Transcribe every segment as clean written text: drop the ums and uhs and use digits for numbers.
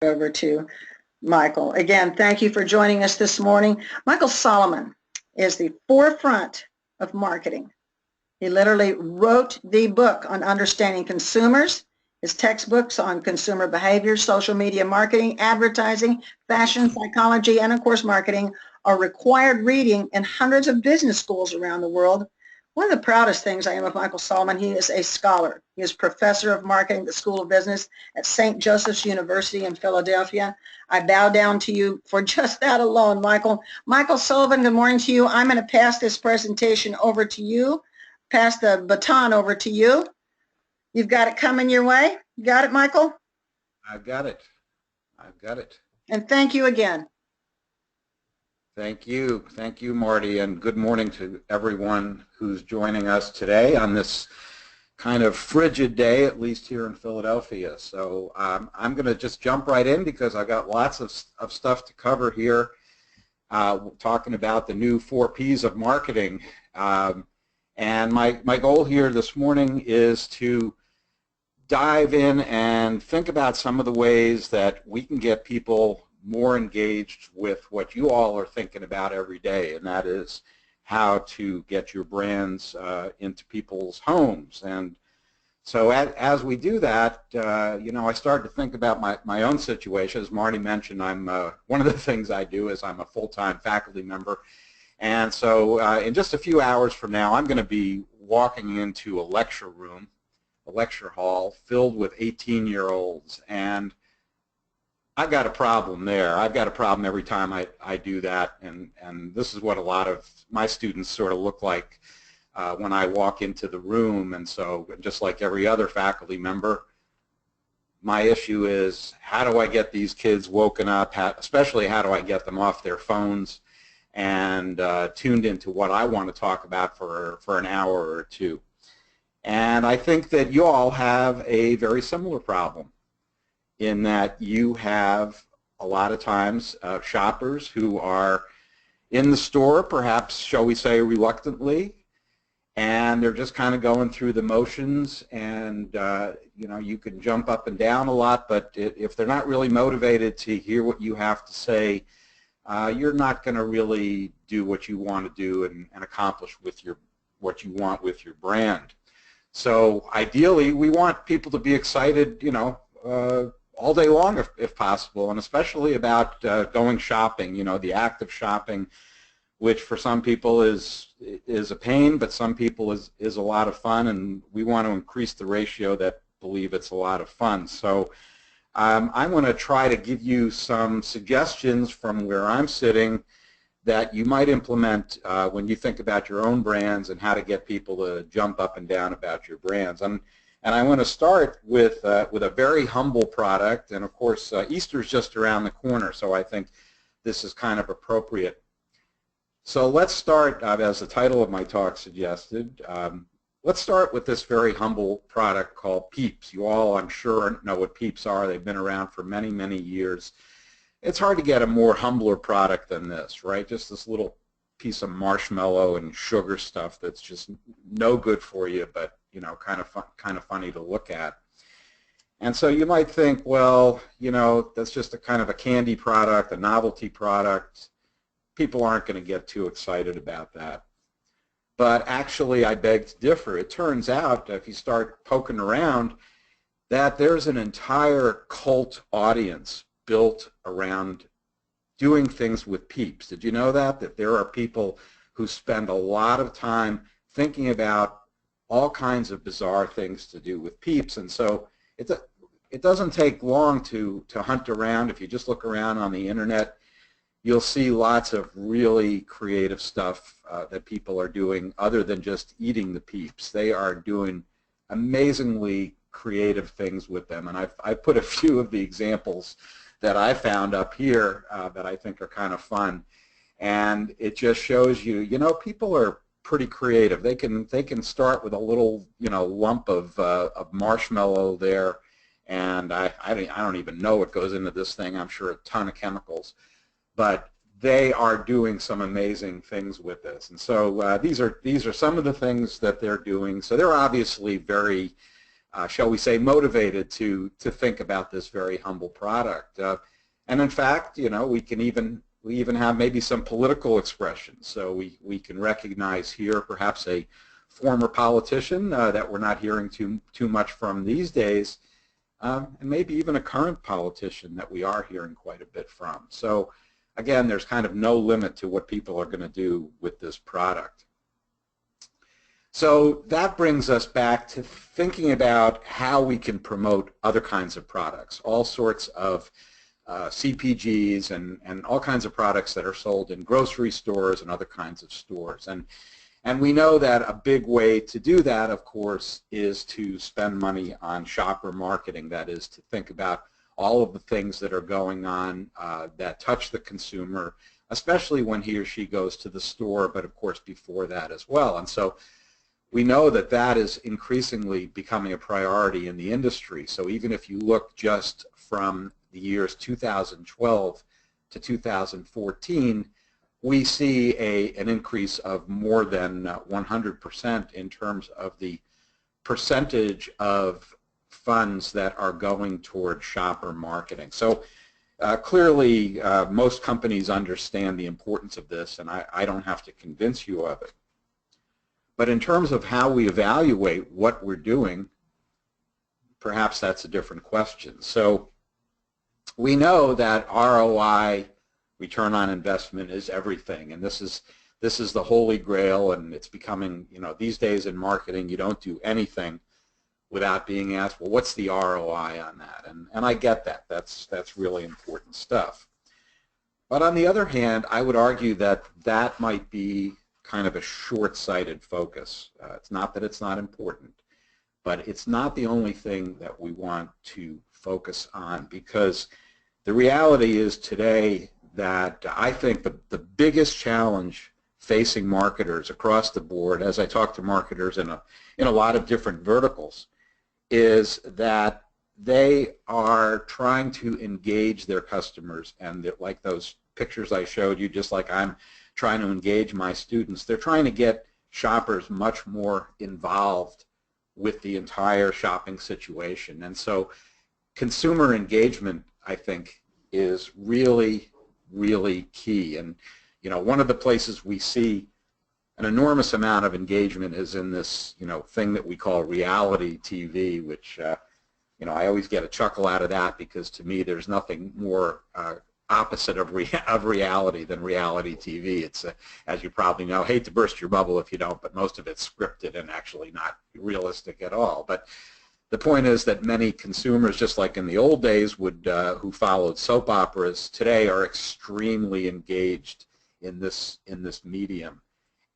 over to Michael. Again, thank you for joining us this morning. Michael Solomon is the forefront of marketing. He literally wrote the book on understanding consumers. His textbooks on consumer behavior, social media marketing, advertising, fashion, psychology, and of course marketing are required reading in hundreds of business schools around the world. One of the proudest things I am of Michael Solomon, he is a scholar. He is professor of marketing at the School of Business at St. Joseph's University in Philadelphia. I bow down to you for just that alone, Michael. Michael Sullivan, good morning to you. I'm going to pass this presentation over to you, pass the baton over to you. You've got it coming your way. Got it, Michael? I've got it. I've got it. And thank you again. Thank you. Thank you, Marty, and good morning to everyone who's joining us today on this kind of frigid day, at least here in Philadelphia. So I'm going to just jump right in because I've got lots of stuff to cover here, talking about the new 4 Ps of marketing. And my goal here this morning is to dive in and think about some of the ways that we can get people more engaged with what you all are thinking about every day, and that is how to get your brands into people's homes. And so as we do that, you know, I started to think about my own situation. As Marty mentioned, I'm one of the things I do is I'm a full-time faculty member. And so in just a few hours from now, I'm going to be walking into a lecture room, a lecture hall filled with 18-year-olds, and I've got a problem there. I've got a problem every time I do that, and this is what a lot of my students sort of look like when I walk into the room. And so just like every other faculty member, my issue is how do I get these kids woken up, especially how do I get them off their phones and tuned into what I want to talk about for an hour or two. And I think that you all have a very similar problem in that you have a lot of times shoppers who are in the store, perhaps, shall we say, reluctantly, and they're just kind of going through the motions, and you know, you can jump up and down a lot, but if they're not really motivated to hear what you have to say, you're not going to really do what you want to do and accomplish with what you want with your brand. So ideally, we want people to be excited, you know, all day long if possible, and especially about going shopping, you know, the act of shopping, which for some people is a pain, but some people is a lot of fun, and we want to increase the ratio that believe it's a lot of fun. So I'm going to try to give you some suggestions from where I'm sitting that you might implement when you think about your own brands and how to get people to jump up and down about your brands. And I want to start with a very humble product, and of course Easter's just around the corner, so I think this is kind of appropriate. So let's start, as the title of my talk suggested, let's start with this very humble product called Peeps. You all, I'm sure, know what Peeps are. They've been around for many, many years. It's hard to get a more humbler product than this, right? Just this little piece of marshmallow and sugar stuff that's just no good for you, but you know, kind of funny to look at. And so you might think, well, you know, that's just a kind of a candy product, a novelty product. People aren't going to get too excited about that. But actually, I beg to differ. It turns out, if you start poking around, that there's an entire cult audience built around doing things with Peeps. Did you know that? That there are people who spend a lot of time thinking about all kinds of bizarre things to do with Peeps. And so it doesn't take long to hunt around. If you just look around on the internet, you'll see lots of really creative stuff that people are doing other than just eating the Peeps. They are doing amazingly creative things with them. And I've put a few of the examples that I found up here that I think are kind of fun. And it just shows you, you know, people are pretty creative. They can start with a little, you know, lump of marshmallow there, and I don't even know what goes into this thing. I'm sure a ton of chemicals, but they are doing some amazing things with this. And so these are some of the things that they're doing. So they're obviously very shall we say, motivated to think about this very humble product. And in fact, you know, we even have maybe some political expressions. So we can recognize here perhaps a former politician that we're not hearing too much from these days, and maybe even a current politician that we are hearing quite a bit from. So again, there's kind of no limit to what people are going to do with this product. So that brings us back to thinking about how we can promote other kinds of products, all sorts of CPGs and all kinds of products that are sold in grocery stores and other kinds of stores. And we know that a big way to do that, of course, is to spend money on shopper marketing. That is, to think about all of the things that are going on that touch the consumer, especially when he or she goes to the store, but of course before that as well. And so we know that that is increasingly becoming a priority in the industry. So even if you look just from the years 2012 to 2014, we see an increase of more than 100% in terms of the percentage of funds that are going toward shopper marketing. So clearly most companies understand the importance of this, and I don't have to convince you of it. But in terms of how we evaluate what we're doing, perhaps that's a different question. So we know that ROI, return on investment, is everything, and this is the holy grail, and it's becoming, you know, these days in marketing you don't do anything without being asked, well, what's the ROI on that? And I get that. That's really important stuff. But on the other hand, I would argue that that might be kind of a short-sighted focus. It's not that it's not important, but it's not the only thing that we want to focus on, because the reality is today that I think the biggest challenge facing marketers across the board, as I talk to marketers in a lot of different verticals, is that they are trying to engage their customers, and like those pictures I showed you, just like I'm trying to engage my students, they're trying to get shoppers much more involved with the entire shopping situation. And so consumer engagement, I think, is really, really key. And you know, one of the places we see an enormous amount of engagement is in this, you know, thing that we call reality TV, which you know, I always get a chuckle out of that, because to me there's nothing more opposite of reality than reality TV. It's, as you probably know, hate to burst your bubble if you don't, but most of it's scripted and actually not realistic at all. But the point is that many consumers, just like in the old days, who followed soap operas, today are extremely engaged in this medium.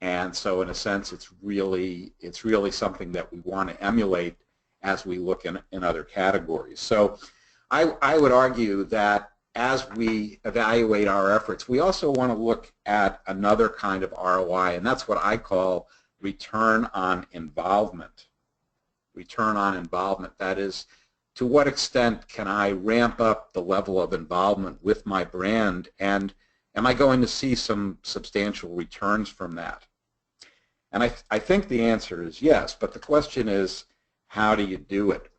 And so in a sense, it's really something that we want to emulate as we look in other categories. So I would argue that as we evaluate our efforts, we also want to look at another kind of ROI, and that's what I call return on involvement. Return on involvement. That is, to what extent can I ramp up the level of involvement with my brand, and am I going to see some substantial returns from that? And I think the answer is yes, but the question is, how do you do it?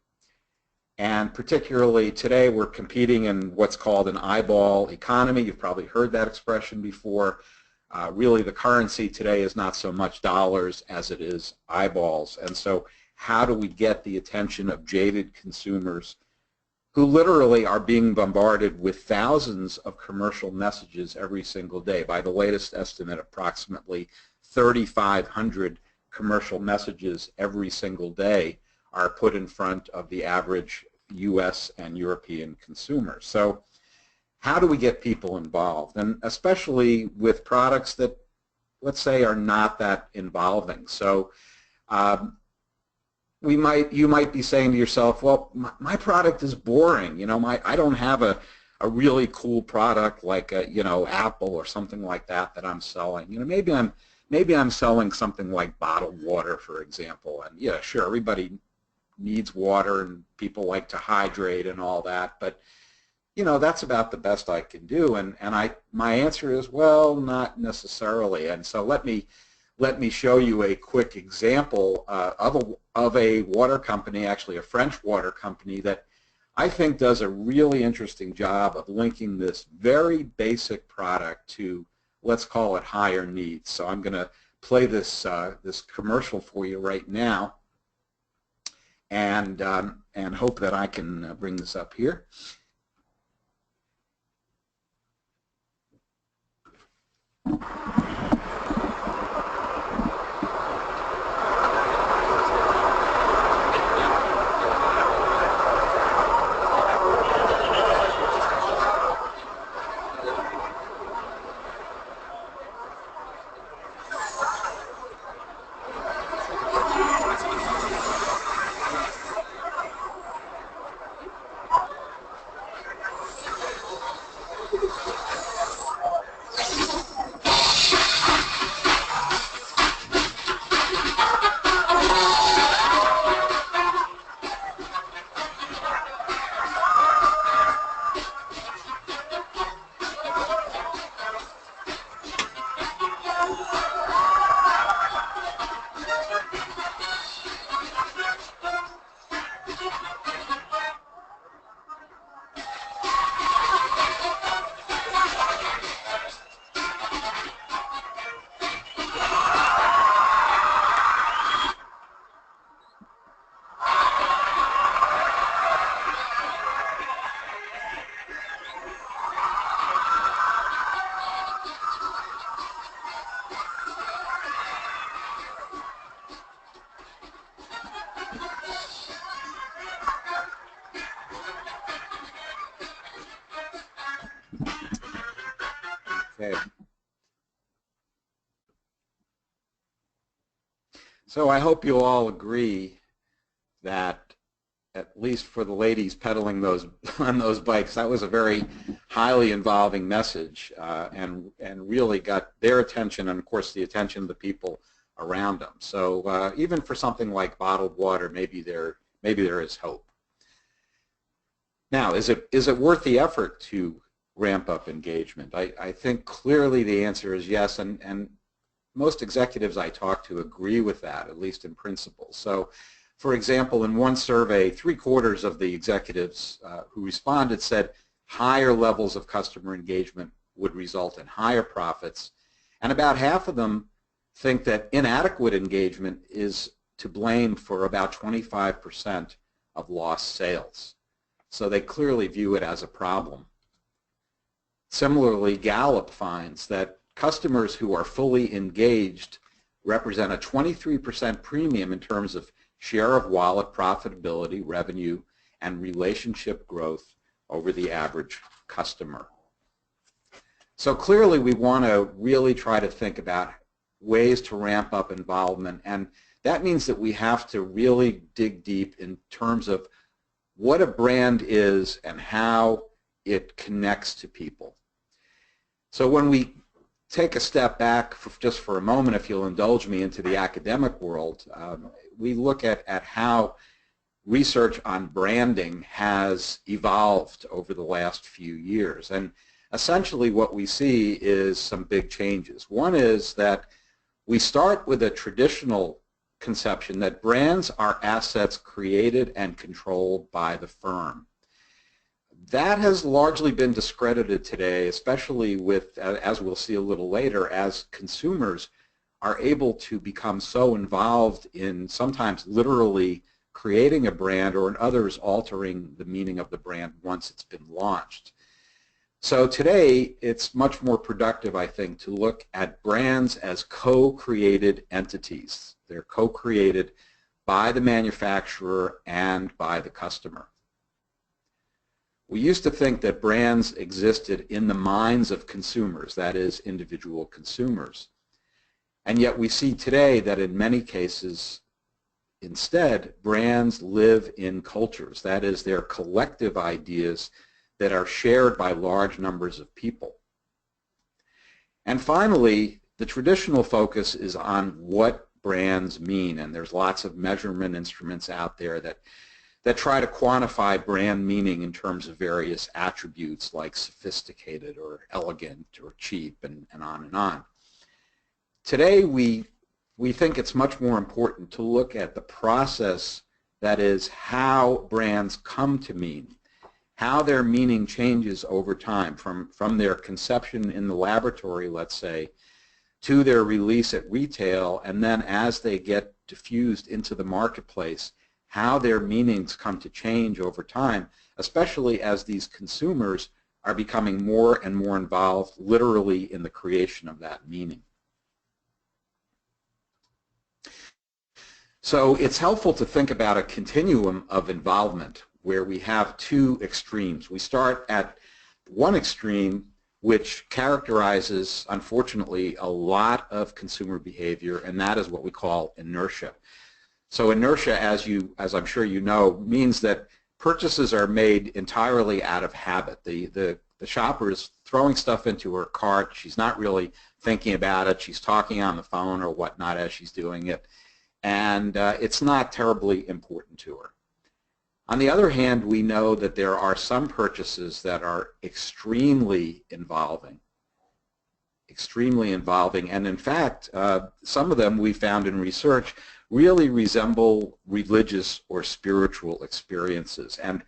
And particularly today, we're competing in what's called an eyeball economy. You've probably heard that expression before. Really, the currency today is not so much dollars as it is eyeballs. And so how do we get the attention of jaded consumers who literally are being bombarded with thousands of commercial messages every single day? By the latest estimate, approximately 3,500 commercial messages every single day are put in front of the average U.S. and European consumer. So how do we get people involved? And especially with products that, let's say, are not that involving. So you might be saying to yourself, well, my product is boring. You know, I don't have a really cool product like Apple or something like that I'm selling. You know, maybe I'm selling something like bottled water, for example. And yeah, sure, everybody needs water and people like to hydrate and all that, but you know, that's about the best I can do. And my answer is, well, not necessarily. And so let me let me show you a quick example of a water company, actually a French water company, that I think does a really interesting job of linking this very basic product to, let's call it, higher needs. So I'm going to play this this commercial for you right now, and hope that I can bring this up here. Okay. So I hope you all agree that, at least for the ladies pedaling those on those bikes, that was a very highly involving message, and really got their attention, and of course the attention of the people around them. So even for something like bottled water, maybe there is hope. Now, is it worth the effort to ramp up engagement? I think clearly the answer is yes, and most executives I talk to agree with that, at least in principle. So, for example, in one survey, 3/4 of the executives who responded said higher levels of customer engagement would result in higher profits, and about half of them think that inadequate engagement is to blame for about 25% of lost sales. So they clearly view it as a problem. Similarly, Gallup finds that customers who are fully engaged represent a 23% premium in terms of share of wallet, profitability, revenue, and relationship growth over the average customer. So clearly we want to really try to think about ways to ramp up involvement, and that means that we have to really dig deep in terms of what a brand is and how it connects to people. So when we take a step back just for a moment, if you'll indulge me, into the academic world, we look at how research on branding has evolved over the last few years. And essentially what we see is some big changes. One is that we start with a traditional conception that brands are assets created and controlled by the firm. That has largely been discredited today, especially with, as we'll see a little later, as consumers are able to become so involved in sometimes literally creating a brand, or in others altering the meaning of the brand once it's been launched. So today it's much more productive, I think, to look at brands as co-created entities. They're co-created by the manufacturer and by the customer. We used to think that brands existed in the minds of consumers, that is, individual consumers. And yet we see today that in many cases, instead, brands live in cultures. That is, they're collective ideas that are shared by large numbers of people. And finally, the traditional focus is on what brands mean, and there's lots of measurement instruments out there that try to quantify brand meaning in terms of various attributes like sophisticated or elegant or cheap, and on and on. Today we we think it's much more important to look at the process, that is how brands come to mean, how their meaning changes over time from their conception in the laboratory, let's say, to their release at retail, and then as they get diffused into the marketplace, how their meanings come to change over time, especially as these consumers are becoming more and more involved literally in the creation of that meaning. So it's helpful to think about a continuum of involvement where we have two extremes. We start at one extreme, which characterizes, unfortunately, a lot of consumer behavior, and that is what we call inertia. So inertia, as I'm sure you know, means that purchases are made entirely out of habit. The shopper is throwing stuff into her cart. She's not really thinking about it. She's talking on the phone or whatnot as she's doing it, and it's not terribly important to her. On the other hand, we know that there are some purchases that are extremely involving, and in fact, some of them we found in research really resemble religious or spiritual experiences. And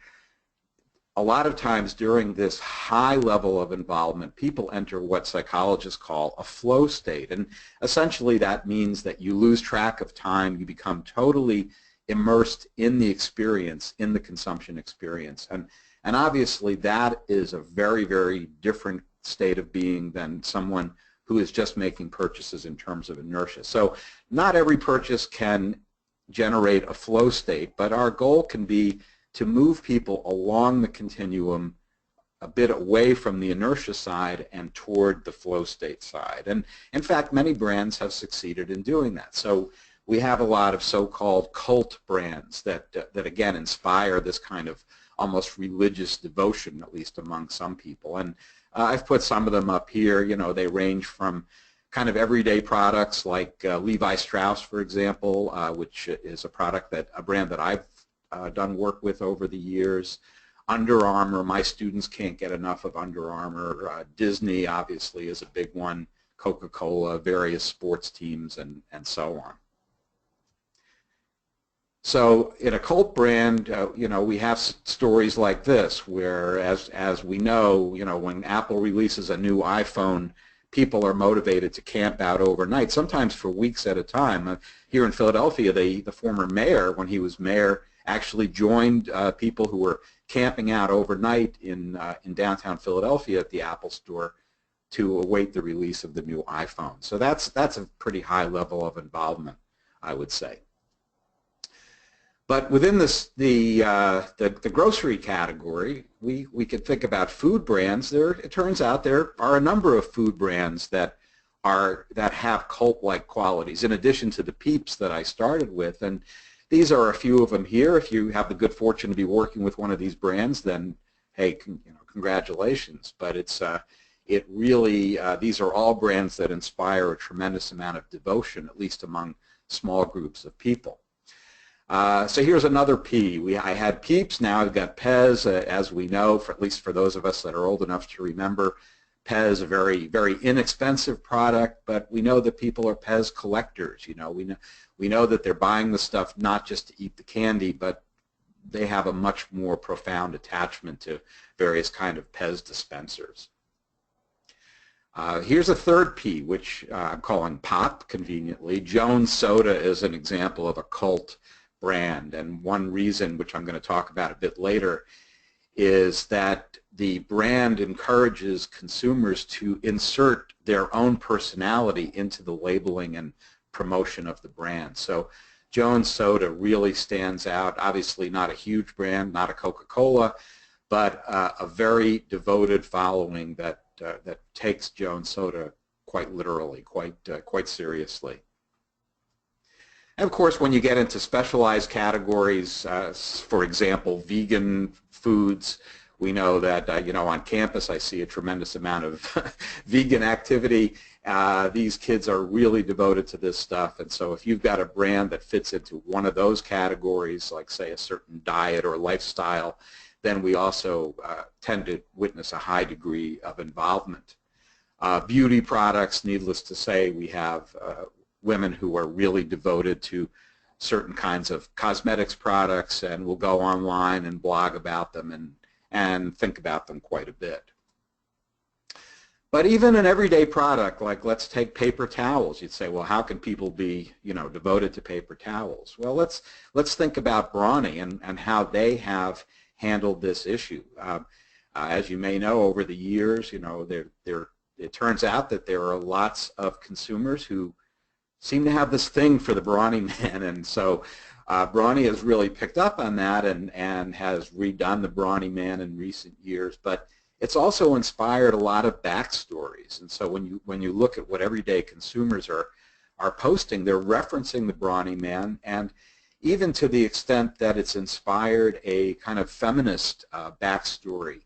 a lot of times during this high level of involvement, people enter what psychologists call a flow state. And essentially that means that you lose track of time, you become totally immersed in the experience, in the consumption experience. And obviously that is a very, very different state of being than someone who is just making purchases in terms of inertia. So not every purchase can generate a flow state, but our goal can be to move people along the continuum a bit away from the inertia side and toward the flow state side. And in fact, many brands have succeeded in doing that. So we have a lot of so-called cult brands that again inspire this kind of almost religious devotion, at least among some people. And I've put some of them up here. You know, they range from kind of everyday products like Levi Strauss, for example, which is a brand that I've done work with over the years. Under Armour, my students can't get enough of Under Armour. Disney, obviously, is a big one. Coca-Cola, various sports teams, and so on. So in a cult brand, you know, we have stories like this, where as we know, you know, when Apple releases a new iPhone, people are motivated to camp out overnight, sometimes for weeks at a time. Here in Philadelphia, the former mayor, when he was mayor, actually joined people who were camping out overnight in downtown Philadelphia at the Apple store to await the release of the new iPhone. So that's a pretty high level of involvement, I would say. But within this, the grocery category, we could think about food brands. It turns out there are a number of food brands that have cult-like qualities, in addition to the Peeps that I started with. And these are a few of them here. If you have the good fortune to be working with one of these brands, then hey, congratulations. But these are all brands that inspire a tremendous amount of devotion, at least among small groups of people. So here's another P. I had Peeps, now I've got Pez. As we know, at least for those of us that are old enough to remember, Pez, a very, very inexpensive product, but we know that people are Pez collectors. You know, we know that they're buying the stuff not just to eat the candy, but they have a much more profound attachment to various kind of Pez dispensers. Here's a third P, which I'm calling pop, conveniently. Jones Soda is an example of a cult brand, and one reason, which I'm going to talk about a bit later, is that the brand encourages consumers to insert their own personality into the labeling and promotion of the brand. So Jones Soda really stands out. Obviously not a huge brand, not a Coca-Cola, but a very devoted following that takes Jones Soda quite literally, quite seriously. And of course, when you get into specialized categories, for example, vegan foods, we know that you know, on campus I see a tremendous amount of vegan activity. These kids are really devoted to this stuff, and so if you've got a brand that fits into one of those categories, like say a certain diet or lifestyle, then we also tend to witness a high degree of involvement. Beauty products, needless to say, we have women who are really devoted to certain kinds of cosmetics products and will go online and blog about them and think about them quite a bit. But even an everyday product, like let's take paper towels, you'd say, well, how can people be, devoted to paper towels? Well, let's think about Brawny and how they have handled this issue. As you may know, over the years, it turns out that there are lots of consumers who seem to have this thing for the Brawny man, and so Brawny has really picked up on that and has redone the Brawny man in recent years. But it's also inspired a lot of backstories, and so when you look at what everyday consumers are posting, they're referencing the Brawny man, and even to the extent that it's inspired a kind of feminist backstory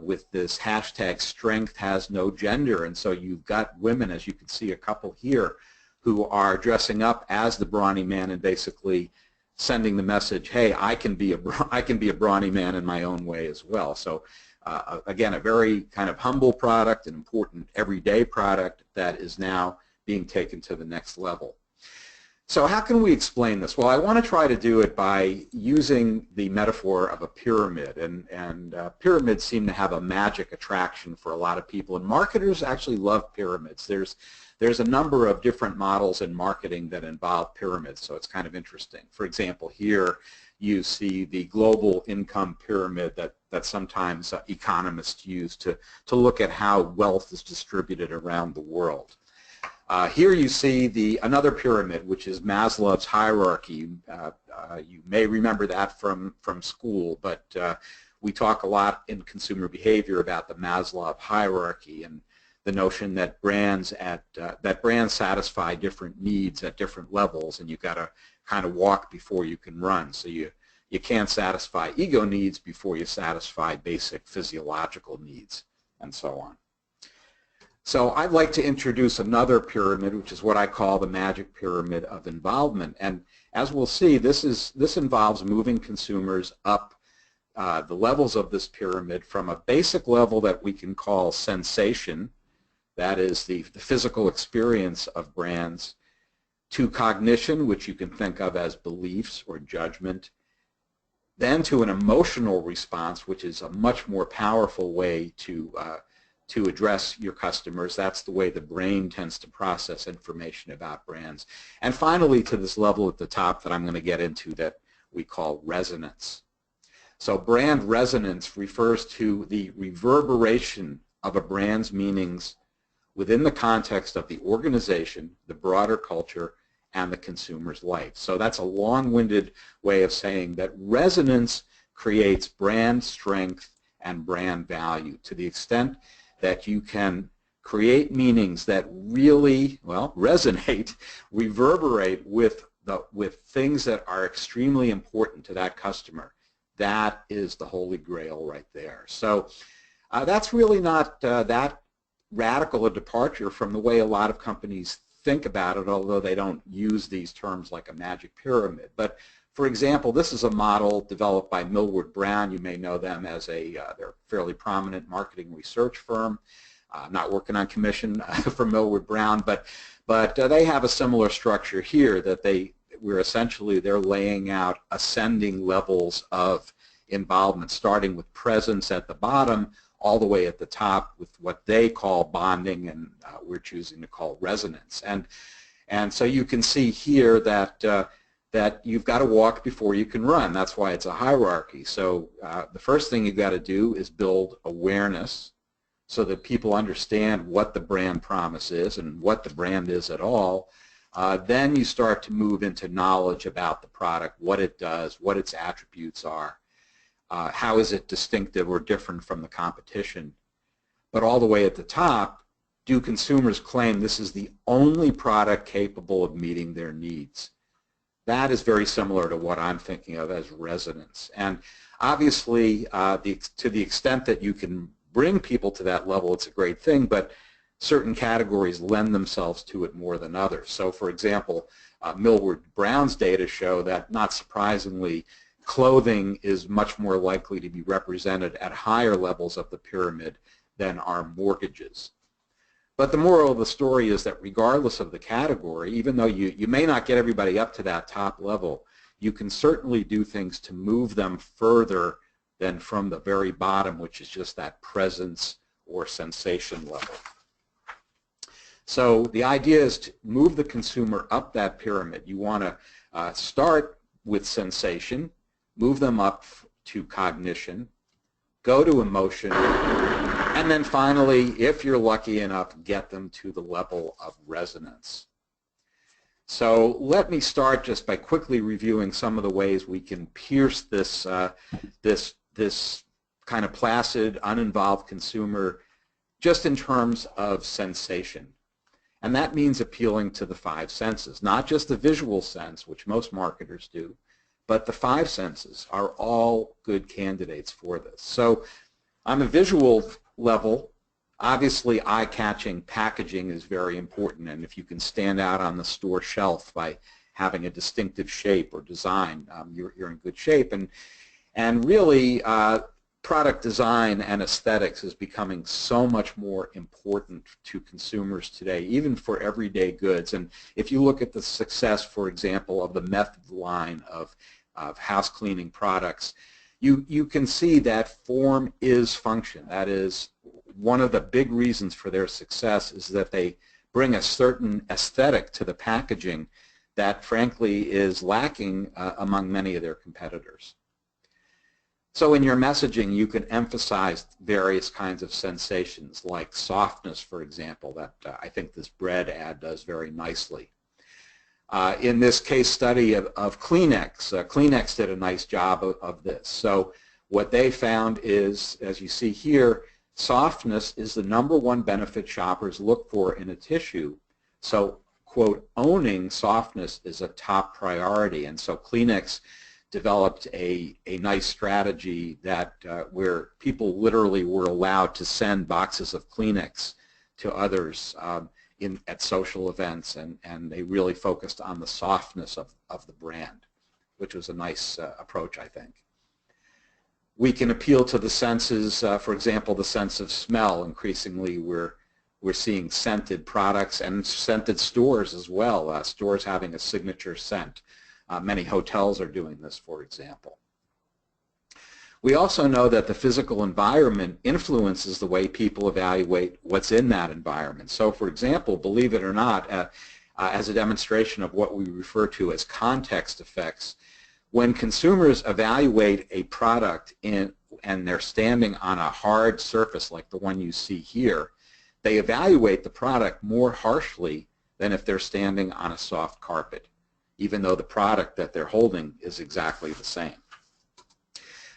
with this hashtag strength has no gender. And so you've got women, as you can see a couple here, who are dressing up as the Brawny man and basically sending the message, hey, I can be a Brawny man in my own way as well. So again, a very kind of humble product, an important everyday product that is now being taken to the next level. So how can we explain this? Well, I want to try to do it by using the metaphor of a pyramid, and pyramids seem to have a magic attraction for a lot of people, and marketers actually love pyramids. There's a number of different models in marketing that involve pyramids, so it's kind of interesting. For example, here you see the global income pyramid that sometimes economists use to look at how wealth is distributed around the world. Here you see another pyramid, which is Maslow's hierarchy. You may remember that from school, but we talk a lot in consumer behavior about the Maslow hierarchy and the notion that brands satisfy different needs at different levels, and you've got to kind of walk before you can run. So you can't satisfy ego needs before you satisfy basic physiological needs, and so on. So I'd like to introduce another pyramid, which is what I call the magic pyramid of involvement. And as we'll see, this involves moving consumers up the levels of this pyramid from a basic level that we can call sensation, that is the physical experience of brands, to cognition, which you can think of as beliefs or judgment, then to an emotional response, which is a much more powerful way to address your customers. That's the way the brain tends to process information about brands. And finally, to this level at the top that I'm going to get into that we call resonance. So brand resonance refers to the reverberation of a brand's meanings within the context of the organization, the broader culture, and the consumer's life. So that's a long-winded way of saying that resonance creates brand strength and brand value to the extent that you can create meanings that really, well, resonate, reverberate with things that are extremely important to that customer. That is the holy grail right there. So that's really not that radical a departure from the way a lot of companies think about it, although they don't use these terms like a magic pyramid. But for example, this is a model developed by Millward Brown. You may know them as they're a fairly prominent marketing research firm. I'm not working on commission for Millward Brown, but they have a similar structure here that they're laying out ascending levels of involvement, starting with presence at the bottom, all the way at the top with what they call bonding, and we're choosing to call resonance. And so you can see here that you've got to walk before you can run. That's why it's a hierarchy. So the first thing you've got to do is build awareness so that people understand what the brand promise is and what the brand is at all. Then you start to move into knowledge about the product, what it does, what its attributes are, how is it distinctive or different from the competition. But all the way at the top, do consumers claim this is the only product capable of meeting their needs? That is very similar to what I'm thinking of as resonance. And obviously, to the extent that you can bring people to that level, it's a great thing, but certain categories lend themselves to it more than others. So for example, Millward Brown's data show that, not surprisingly, clothing is much more likely to be represented at higher levels of the pyramid than are mortgages. But the moral of the story is that regardless of the category, even though you may not get everybody up to that top level, you can certainly do things to move them further than from the very bottom, which is just that presence or sensation level. So the idea is to move the consumer up that pyramid. You want to start with sensation, move them up to cognition, go to emotion, and then finally, if you're lucky enough, get them to the level of resonance. So let me start just by quickly reviewing some of the ways we can pierce this, this kind of placid, uninvolved consumer just in terms of sensation. And that means appealing to the five senses, not just the visual sense, which most marketers do, but the five senses are all good candidates for this. So on the visual level, obviously eye-catching packaging is very important, and if you can stand out on the store shelf by having a distinctive shape or design, you're in good shape. And really, product design and aesthetics is becoming so much more important to consumers today, even for everyday goods. And if you look at the success, for example, of the Method line of house cleaning products, you can see that form is function. That is one of the big reasons for their success, is that they bring a certain aesthetic to the packaging that frankly is lacking among many of their competitors. So in your messaging, you can emphasize various kinds of sensations, like softness, for example, that I think this bread ad does very nicely. In this case study of Kleenex, Kleenex did a nice job of this. So what they found is, as you see here, softness is the #1 benefit shoppers look for in a tissue. So, quote, owning softness is a top priority. And so Kleenex developed a nice strategy that where people literally were allowed to send boxes of Kleenex to others at social events, and they really focused on the softness of the brand, which was a nice approach, I think. We can appeal to the senses, for example, the sense of smell. Increasingly, we're seeing scented products and scented stores as well, stores having a signature scent. Many hotels are doing this, for example. We also know that the physical environment influences the way people evaluate what's in that environment. So, for example, believe it or not, as a demonstration of what we refer to as context effects, when consumers evaluate a product and they're standing on a hard surface like the one you see here, they evaluate the product more harshly than if they're standing on a soft carpet, even though the product that they're holding is exactly the same.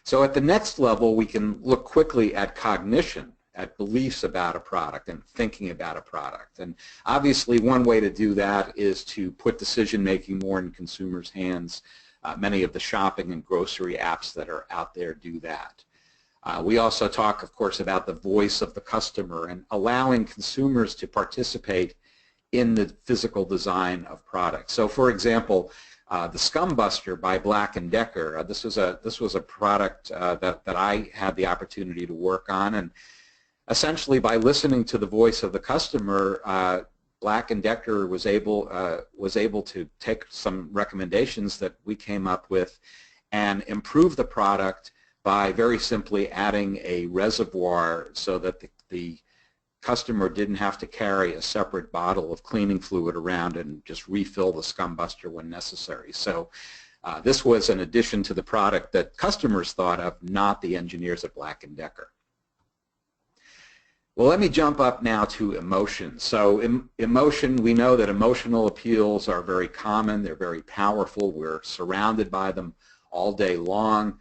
So at the next level, we can look quickly at cognition, at beliefs about a product and thinking about a product. And obviously one way to do that is to put decision-making more in consumers' hands. Many of the shopping and grocery apps that are out there do that. We also talk, of course, about the voice of the customer and allowing consumers to participate in the physical design of products. So, for example, the Scum Buster by Black & Decker. This was a product that I had the opportunity to work on, and essentially by listening to the voice of the customer, Black & Decker was able to take some recommendations that we came up with and improve the product by very simply adding a reservoir so that the customer didn't have to carry a separate bottle of cleaning fluid around and just refill the Scum Buster when necessary. So this was an addition to the product that customers thought of, not the engineers at Black & Decker. Well, let me jump up now to emotion. So emotion, we know that emotional appeals are very common. They're very powerful. We're surrounded by them all day long.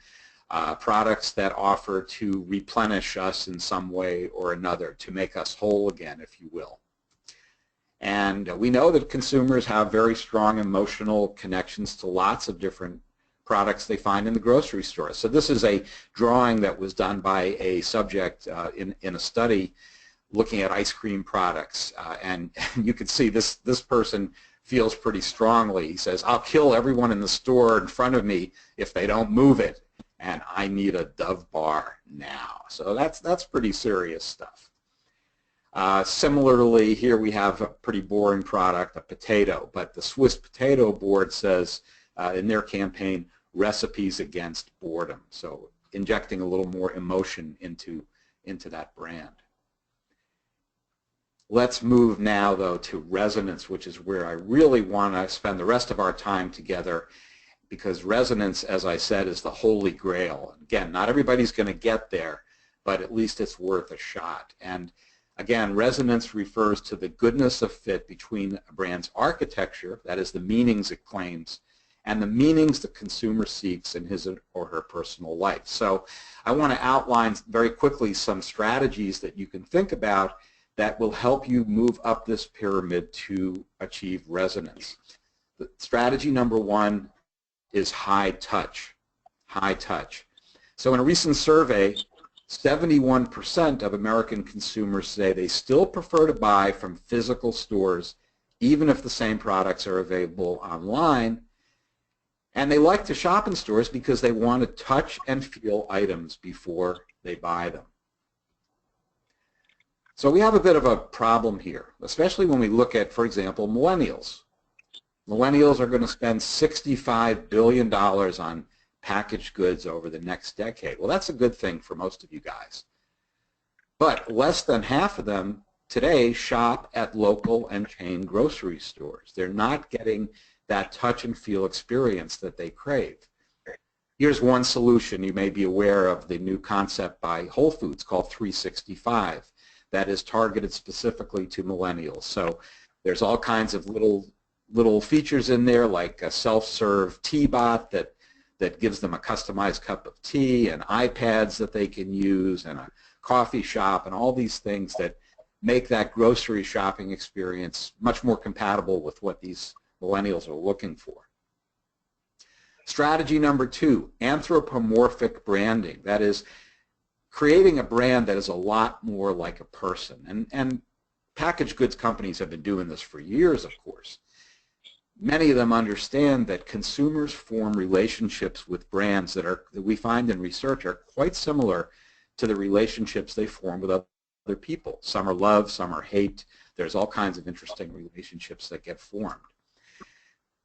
Products that offer to replenish us in some way or another, to make us whole again, if you will. And we know that consumers have very strong emotional connections to lots of different products they find in the grocery store. So this is a drawing that was done by a subject in a study looking at ice cream products. And you can see this person feels pretty strongly. He says, "I'll kill everyone in the store in front of me if they don't move it. And I need a Dove bar now." So that's pretty serious stuff. Similarly, here we have a pretty boring product, a potato, but the Swiss Potato Board says in their campaign, recipes against boredom. So injecting a little more emotion into that brand. Let's move now, though, to resonance, which is where I really want to spend the rest of our time together, because resonance, as I said, is the holy grail. Again, not everybody's going to get there, but at least it's worth a shot. And again, resonance refers to the goodness of fit between a brand's architecture, that is the meanings it claims, and the meanings the consumer seeks in his or her personal life. So I want to outline very quickly some strategies that you can think about that will help you move up this pyramid to achieve resonance. The strategy number one is high touch. High touch. So in a recent survey, 71% of American consumers say they still prefer to buy from physical stores even if the same products are available online. And they like to shop in stores because they want to touch and feel items before they buy them. So we have a bit of a problem here, especially when we look at, for example, millennials. Millennials are going to spend $65 billion on packaged goods over the next decade. Well, that's a good thing for most of you guys. But less than half of them today shop at local and chain grocery stores. They're not getting that touch and feel experience that they crave. Here's one solution. You may be aware of the new concept by Whole Foods called 365 that is targeted specifically to millennials. So there's all kinds of little features in there, like a self-serve tea bot that gives them a customized cup of tea, and iPads that they can use, and a coffee shop, and all these things that make that grocery shopping experience much more compatible with what these millennials are looking for. Strategy number two, anthropomorphic branding. That is, creating a brand that is a lot more like a person. And packaged goods companies have been doing this for years, of course. Many of them understand that consumers form relationships with brands that we find in research are quite similar to the relationships they form with other people. Some are love, some are hate. There's all kinds of interesting relationships that get formed.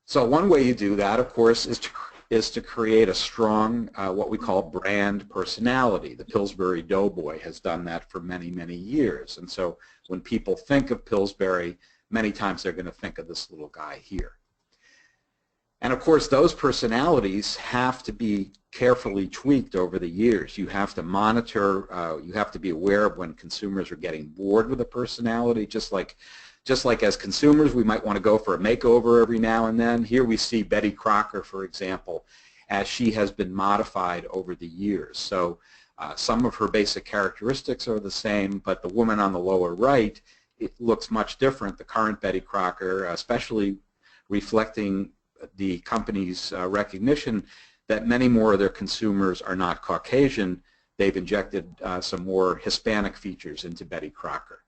So one way you do that, of course, is to create a strong, what we call brand personality. The Pillsbury Doughboy has done that for many, many years. And so when people think of Pillsbury, many times they're going to think of this little guy here. And of course, those personalities have to be carefully tweaked over the years. You have to monitor, you have to be aware of when consumers are getting bored with a personality, just like as consumers, we might want to go for a makeover every now and then. Here we see Betty Crocker, for example, as she has been modified over the years. So some of her basic characteristics are the same, but the woman on the lower right, it looks much different. The current Betty Crocker, especially reflecting the company's recognition that many more of their consumers are not Caucasian. They've injected some more Hispanic features into Betty Crocker.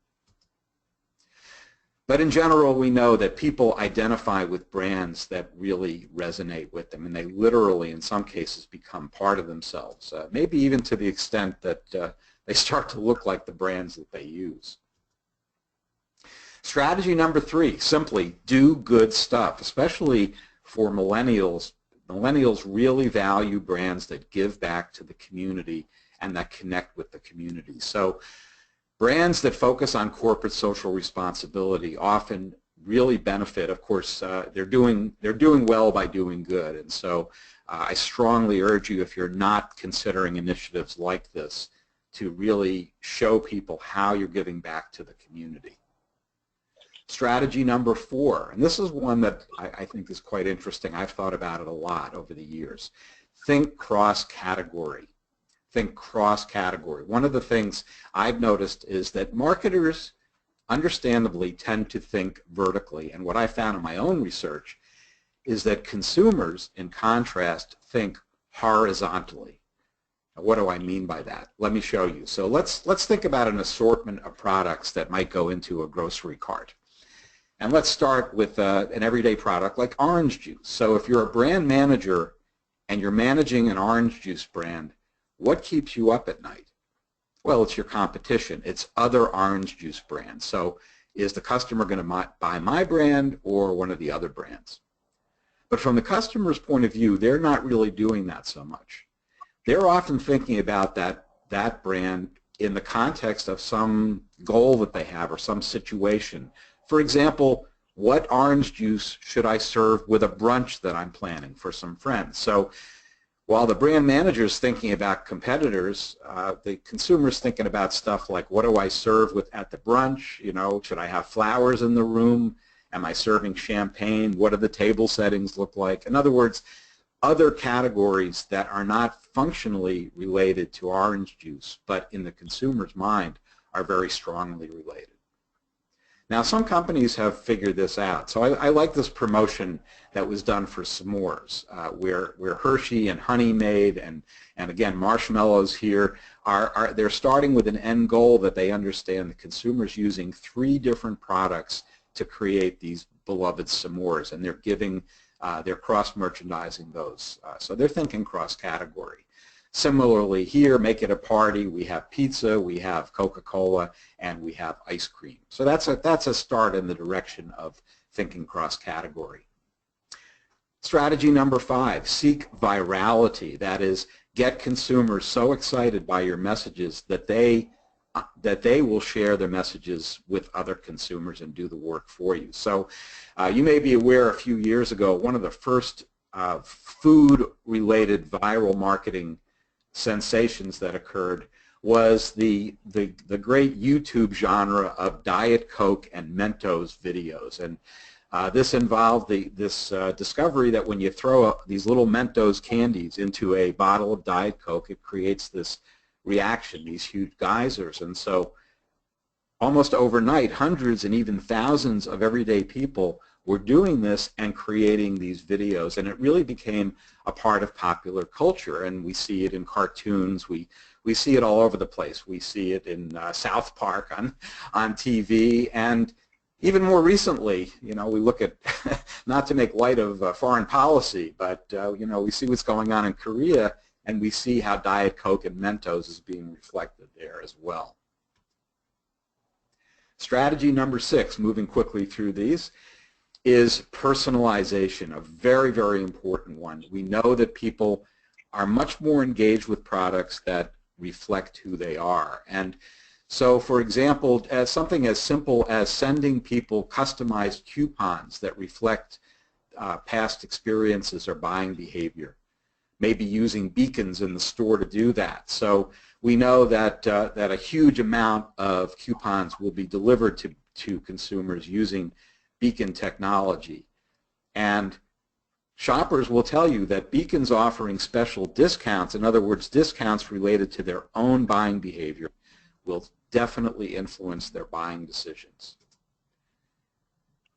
But in general, we know that people identify with brands that really resonate with them, and they literally, in some cases, become part of themselves, maybe even to the extent that they start to look like the brands that they use. Strategy number three, simply do good stuff, especially for millennials. Millennials really value brands that give back to the community and that connect with the community. So brands that focus on corporate social responsibility often really benefit. Of course, they're doing well by doing good, and so I strongly urge you, if you're not considering initiatives like this, to really show people how you're giving back to the community. Strategy number four, and this is one that I think is quite interesting. I've thought about it a lot over the years. Think cross-category. Think cross-category. One of the things I've noticed is that marketers understandably tend to think vertically, and what I found in my own research is that consumers, in contrast, think horizontally. Now, what do I mean by that? Let me show you. So let's think about an assortment of products that might go into a grocery cart. And let's start with an everyday product like orange juice. So if you're a brand manager and you're managing an orange juice brand, what keeps you up at night? Well, it's your competition. It's other orange juice brands. So is the customer going to buy my brand or one of the other brands? But from the customer's point of view, they're not really doing that so much. They're often thinking about that brand in the context of some goal that they have or some situation. For example, what orange juice should I serve with a brunch that I'm planning for some friends? So while the brand manager is thinking about competitors, the consumer's thinking about stuff like, what do I serve at the brunch? You know, should I have flowers in the room? Am I serving champagne? What do the table settings look like? In other words, other categories that are not functionally related to orange juice, but in the consumer's mind are very strongly related. Now, some companies have figured this out. So I like this promotion that was done for s'mores, where Hershey and Honey made, and again, marshmallows here, they're starting with an end goal that they understand the consumer's using 3 different products to create these beloved s'mores, and they're cross-merchandising those. So they're thinking cross-category. Similarly here, make it a party, we have pizza, we have Coca-Cola, and we have ice cream. So that's a start in the direction of thinking cross-category. Strategy number 5, seek virality. That is, get consumers so excited by your messages that they will share their messages with other consumers and do the work for you. So you may be aware a few years ago, one of the first food-related viral marketing sensations that occurred was the great YouTube genre of Diet Coke and Mentos videos. And this involved this discovery that when you throw these little Mentos candies into a bottle of Diet Coke, it creates this reaction, these huge geysers. And so almost overnight, hundreds and even thousands of everyday people were doing this and creating these videos, and it really became a part of popular culture. And we see it in cartoons, we see it all over the place. We see it in South Park on TV, and even more recently, you know, we look at, not to make light of foreign policy, but you know, we see what's going on in Korea, and we see how Diet Coke and Mentos is being reflected there as well. Strategy number 6, moving quickly through these, is personalization, a very, very important one. We know that people are much more engaged with products that reflect who they are. And so, for example, as something as simple as sending people customized coupons that reflect past experiences or buying behavior, maybe using beacons in the store to do that. So we know that that a huge amount of coupons will be delivered to consumers using beacon technology. And shoppers will tell you that beacons offering special discounts, in other words, discounts related to their own buying behavior, will definitely influence their buying decisions.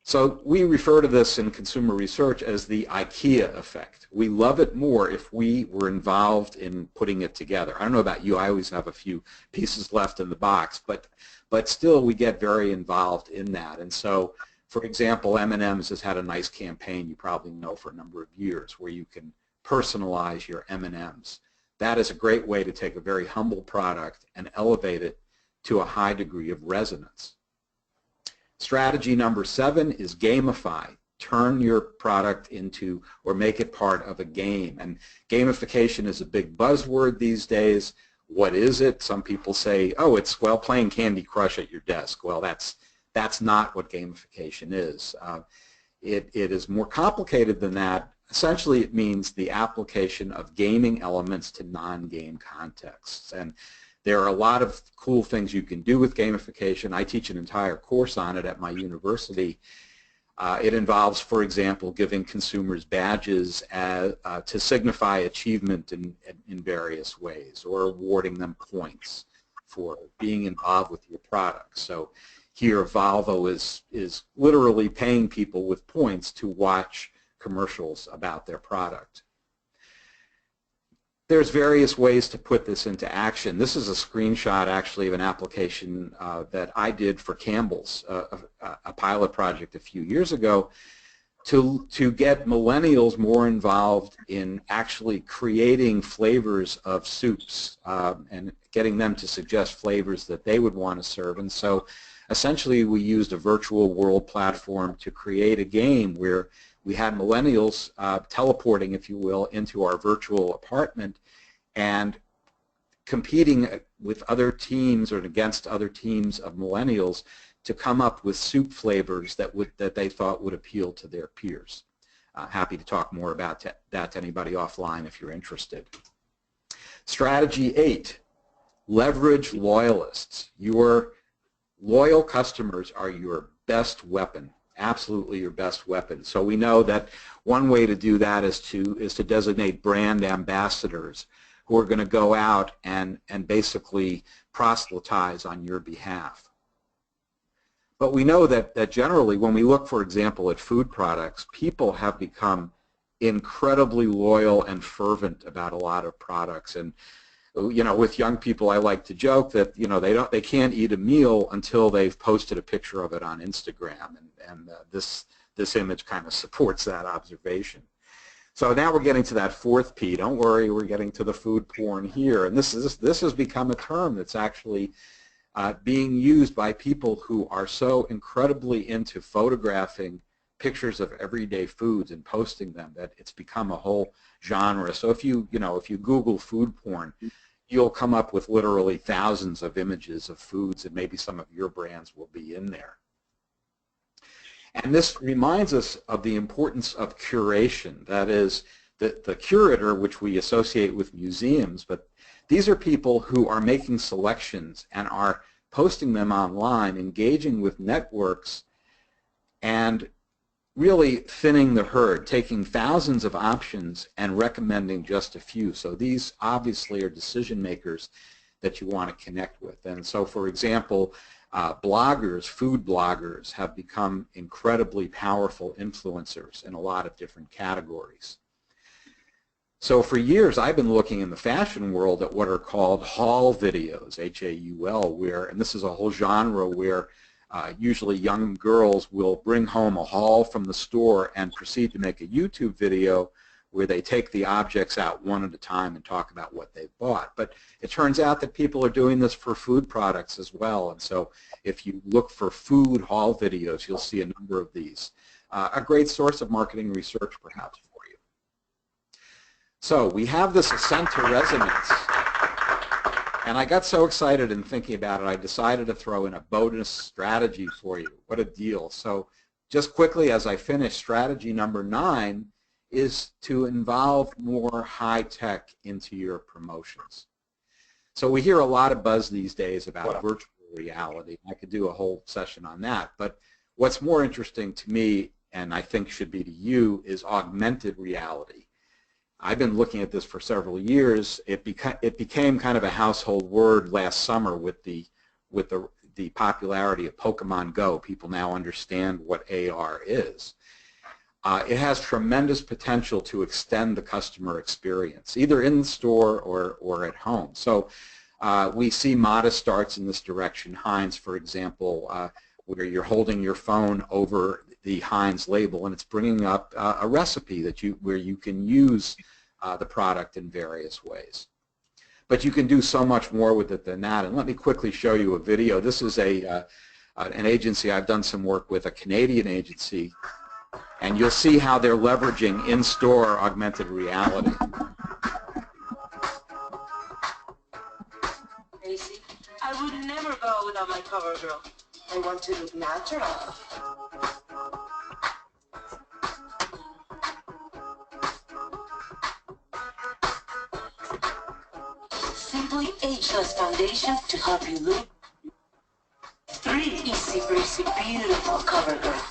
So we refer to this in consumer research as the IKEA effect. We love it more if we were involved in putting it together. I don't know about you, I always have a few pieces left in the box, but still we get very involved in that. And so, for example, M&M'S has had a nice campaign you probably know for a number of years where you can personalize your M&M'S. That is a great way to take a very humble product and elevate it to a high degree of resonance. Strategy number 7 is gamify. Turn your product into or make it part of a game. And gamification is a big buzzword these days. What is it? Some people say, oh, it's, well, playing Candy Crush at your desk. Well, that's not what gamification is. It is more complicated than that. Essentially, it means the application of gaming elements to non-game contexts. And there are a lot of cool things you can do with gamification. I teach an entire course on it at my university. It involves, for example, giving consumers badges to signify achievement in various ways, or awarding them points for being involved with your product. So here, Volvo is literally paying people with points to watch commercials about their product. There's various ways to put this into action. This is a screenshot, actually, of an application that I did for Campbell's, a pilot project a few years ago. to get millennials more involved in actually creating flavors of soups and getting them to suggest flavors that they would want to serve. And so essentially we used a virtual world platform to create a game where we had millennials teleporting, if you will, into our virtual apartment and competing with other teams or against other teams of millennials to come up with soup flavors that they thought would appeal to their peers. Happy to talk more about that to anybody offline if you're interested. Strategy 8, leverage loyalists. Your loyal customers are your best weapon, absolutely your best weapon. So we know that one way to do that is to designate brand ambassadors who are going to go out and basically proselytize on your behalf. But we know that generally when we look, for example, at food products, people have become incredibly loyal and fervent about a lot of products. And you know, with young people, I like to joke that, you know, they can't eat a meal until they've posted a picture of it on Instagram, and this image kind of supports that observation. So now we're getting to that fourth P. Don't worry, we're getting to the food porn here, and this has become a term that's actually being used by people who are so incredibly into photographing pictures of everyday foods and posting them that it's become a whole genre. So if you Google food porn, you'll come up with literally thousands of images of foods, and maybe some of your brands will be in there. And this reminds us of the importance of curation. That is, the curator, which we associate with museums, but these are people who are making selections and are posting them online, engaging with networks, and really thinning the herd, taking thousands of options and recommending just a few. So these obviously are decision makers that you want to connect with. And so, for example, bloggers, food bloggers, have become incredibly powerful influencers in a lot of different categories. So for years, I've been looking in the fashion world at what are called haul videos, H-A-U-L, and this is a whole genre where usually young girls will bring home a haul from the store and proceed to make a YouTube video where they take the objects out one at a time and talk about what they've bought. But it turns out that people are doing this for food products as well, and so if you look for food haul videos, you'll see a number of these. A great source of marketing research, perhaps, for you. So we have this ascent to resonance, and I got so excited in thinking about it, I decided to throw in a bonus strategy for you. What a deal. So just quickly as I finish, strategy number 9 is to involve more high tech into your promotions. So we hear a lot of buzz these days about virtual reality. I could do a whole session on that, but what's more interesting to me, and I think should be to you, is augmented reality. I've been looking at this for several years. It became kind of a household word last summer with the popularity of Pokemon Go. People now understand what AR is. It has tremendous potential to extend the customer experience, either in the store or at home. So we see modest starts in this direction. Heinz, for example, where you're holding your phone over the Heinz label and it's bringing up a recipe where you can use the product in various ways. But you can do so much more with it than that. And let me quickly show you a video. This is an agency I've done some work with, a Canadian agency, and you'll see how they're leveraging in-store augmented reality. Tracy, I would never go without my cover girl. I want to look natural. Simply ageless foundation to help you look 3 easy breezy beautiful cover girl.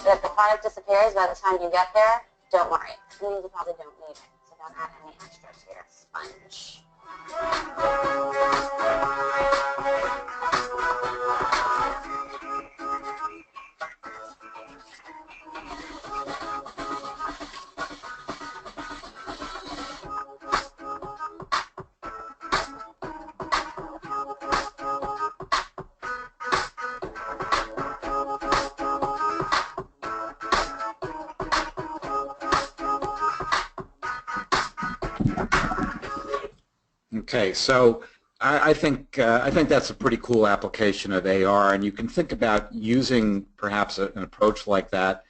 If the product disappears by the time you get there, don't worry. It means you probably don't need it, so don't add any extras here. Sponge. Okay, so I think that's a pretty cool application of AR, and you can think about using perhaps an approach like that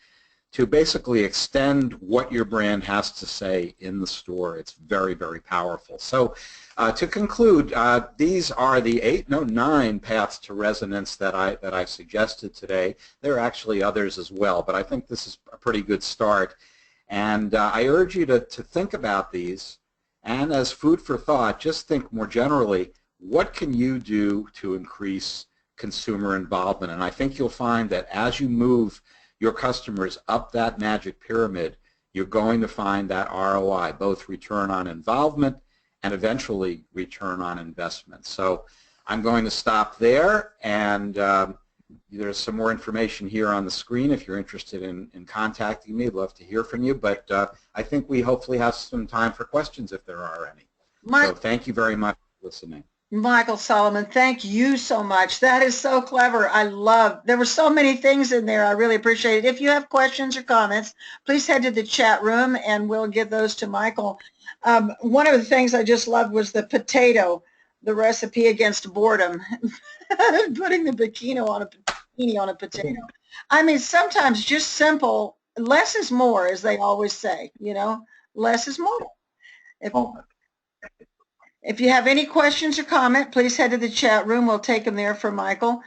to basically extend what your brand has to say in the store. It's very, very powerful. So to conclude, these are the 9 paths to resonance that I suggested today. There are actually others as well, but I think this is a pretty good start. And I urge you to think about these, and as food for thought, just think more generally, what can you do to increase consumer involvement? And I think you'll find that as you move your customers up that magic pyramid, you're going to find that ROI, both return on involvement and eventually return on investment. So I'm going to stop there, and there's some more information here on the screen if you're interested in contacting me. I'd love to hear from you, but I think we hopefully have some time for questions if there are any. So thank you very much for listening. Michael Solomon, thank you so much. That is so clever. I love, there were so many things in there. I really appreciate it. If you have questions or comments, please head to the chat room and we'll give those to Michael. One of the things I just loved was the potato, the recipe against boredom. Putting the bikini on a potato. I mean, sometimes just simple, less is more, as they always say, you know, less is more. If you have any questions or comment, please head to the chat room. We'll take them there for Michael.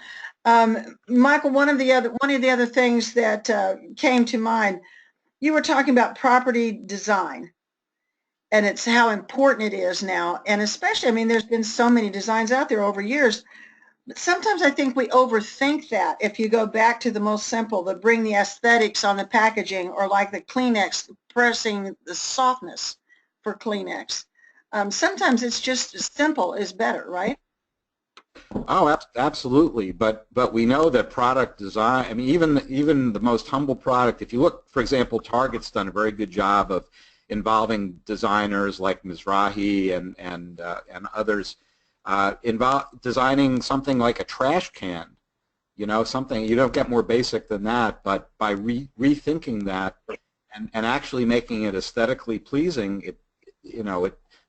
Michael, one of the other things that came to mind, you were talking about property design, and it's how important it is now. And especially, I mean, there's been so many designs out there over years, but sometimes I think we overthink that. If you go back to the most simple, the bring the aesthetics on the packaging, or like the Kleenex, pressing the softness for Kleenex. Sometimes it's just as simple is better, right? Oh, absolutely. But we know that product design, I mean, even the most humble product, if you look, for example, Target's done a very good job of involving designers like Mizrahi and others, designing something like a trash can, you know, something, you don't get more basic than that, but by rethinking that and actually making it aesthetically pleasing, it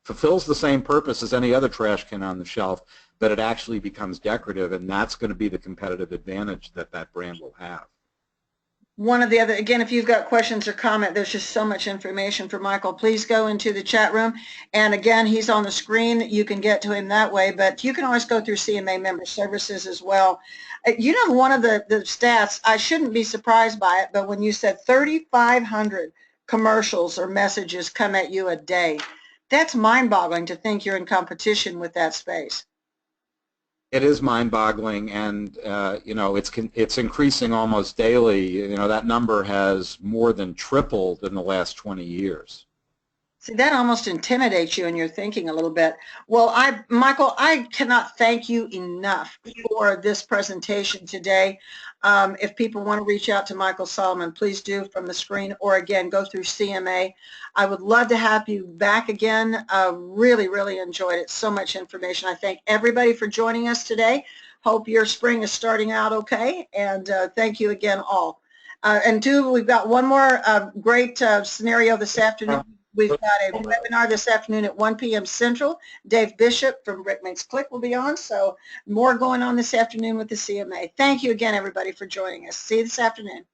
fulfills the same purpose as any other trash can on the shelf, but it actually becomes decorative, and that's going to be the competitive advantage that that brand will have. One of the other, again, if you've got questions or comment, there's just so much information for Michael. Please go into the chat room. And again, he's on the screen. You can get to him that way, but you can always go through CMA member services as well. You know, one of the stats, I shouldn't be surprised by it, but when you said 3,500 commercials or messages come at you a day, that's mind-boggling to think you're in competition with that space. It is mind-boggling, and you know, it's increasing almost daily. You know, that number has more than tripled in the last 20 years. See, that almost intimidates you in your thinking a little bit. Well, Michael, I cannot thank you enough for this presentation today. If people want to reach out to Michael Solomon, please do from the screen, or again, go through CMA. I would love to have you back again. Really, really enjoyed it. So much information. I thank everybody for joining us today. Hope your spring is starting out okay, and thank you again all. And we've got one more great scenario this afternoon. We've got a webinar this afternoon at 1 p.m. Central. Dave Bishop from Rick Makes Click will be on, so more going on this afternoon with the CMA. Thank you again, everybody, for joining us. See you this afternoon.